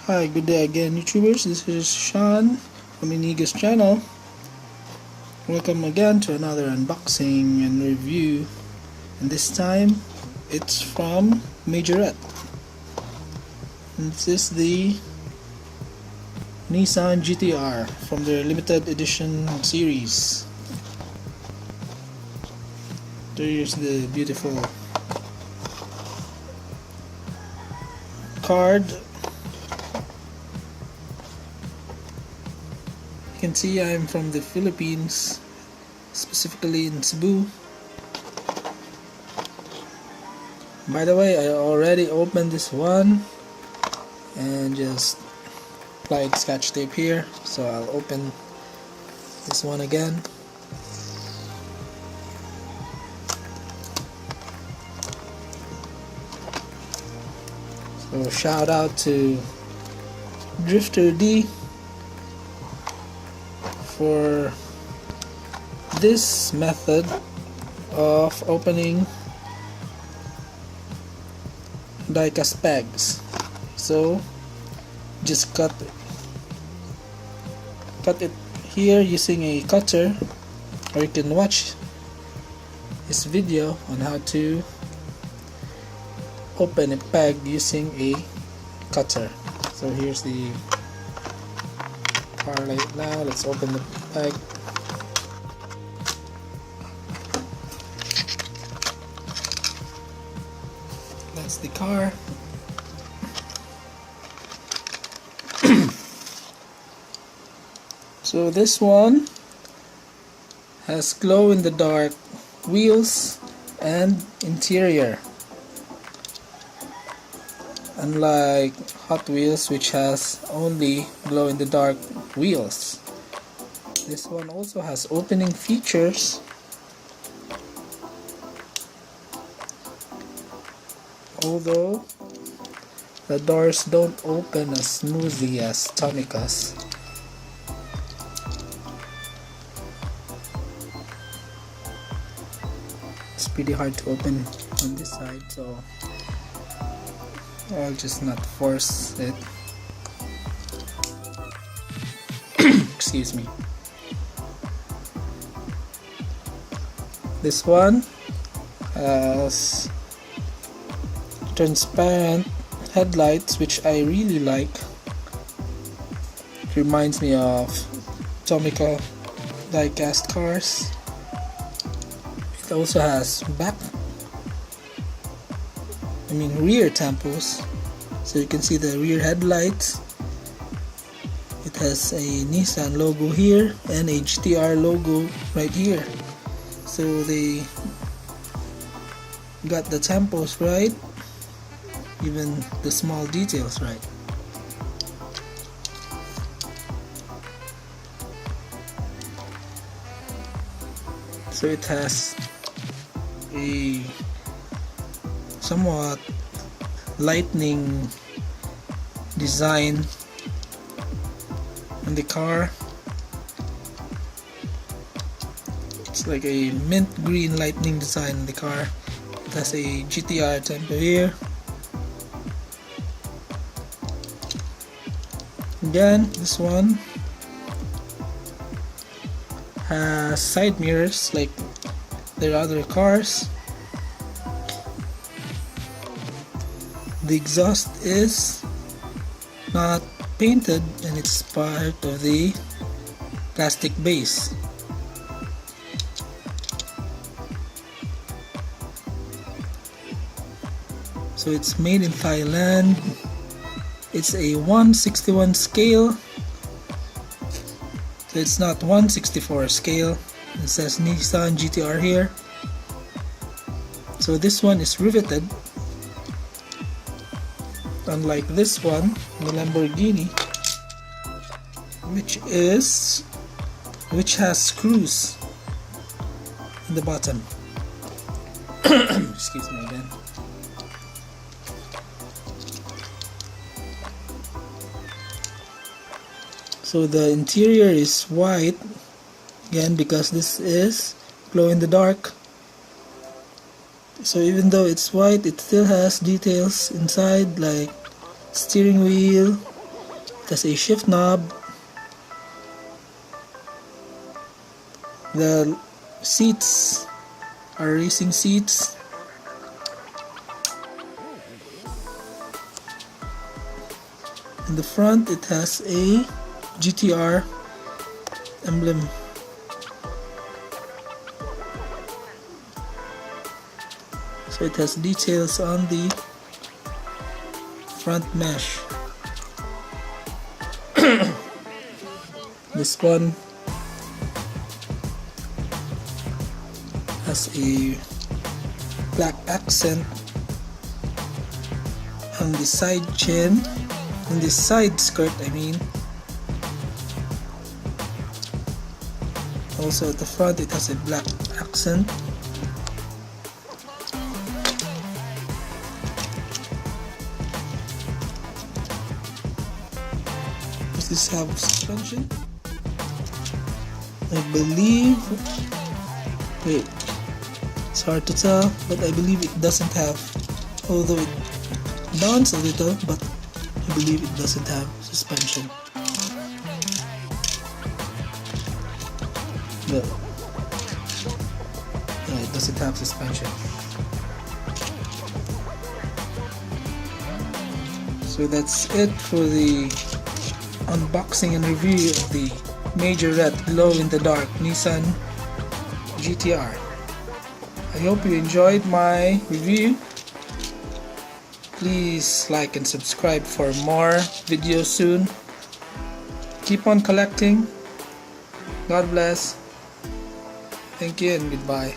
Hi, good day again, YouTubers. This is Sean from Diecast channel. Welcome again to another unboxing and review, and this time it's from Majorette. And this is the Nissan GTR from their limited edition series. There's the beautiful card. You can see I'm from the Philippines, specifically in Cebu. By the way, I already opened this one and just applied scotch tape here, so I'll open this one again. So shout out to Drifter D for this method of opening diecast bags. So just cut it here using a cutter, or you can watch this video on how to open a bag using a cutter. So here's the car right now. Let's open the bag. That's the car. So this one has glow-in-the-dark wheels and interior, unlike Hot Wheels, which has only glow-in-the-dark wheels. This one also has opening features, although the doors don't open as smoothly as Tomica's. It's pretty hard to open on this side, so I'll just not force it. Excuse me. This one has transparent headlights, which I really like. It reminds me of Tomica diecast cars. It also has rear tampos, so you can see the rear headlights. It has a Nissan logo here and a GTR logo right here, so they got the tampos right, even the small details right. So it has a somewhat lightning design on the car. It's like a mint green lightning design on the car. It has a GTR tempo here. Again, this one has side mirrors like their other cars. The exhaust is not painted and it's part of the plastic base. So it's made in Thailand. It's a 1/61 scale, so it's not 1/64 scale. It says Nissan GTR here. So this one is riveted, unlike this one, the Lamborghini, which has screws in the bottom. Excuse me again. So the interior is white, again because this is glow in the dark. So even though it's white, it still has details inside like steering wheel, It has a shift knob. The seats are racing seats. In the front, it has a GTR emblem. So it has details on the front mesh. This one has a black accent on the side chin, on the side skirt I mean. Also at the front it has a black accent. Does this have suspension? I believe, wait, it's hard to tell, but I believe it doesn't have, although it dawns a little, but I believe it doesn't have suspension. But yeah, it doesn't have suspension. So that's it for the unboxing and review of the Majorette glow-in-the-dark Nissan GTR. I hope you enjoyed my review. Please like and subscribe for more videos soon. Keep on collecting. God bless. Thank you and goodbye.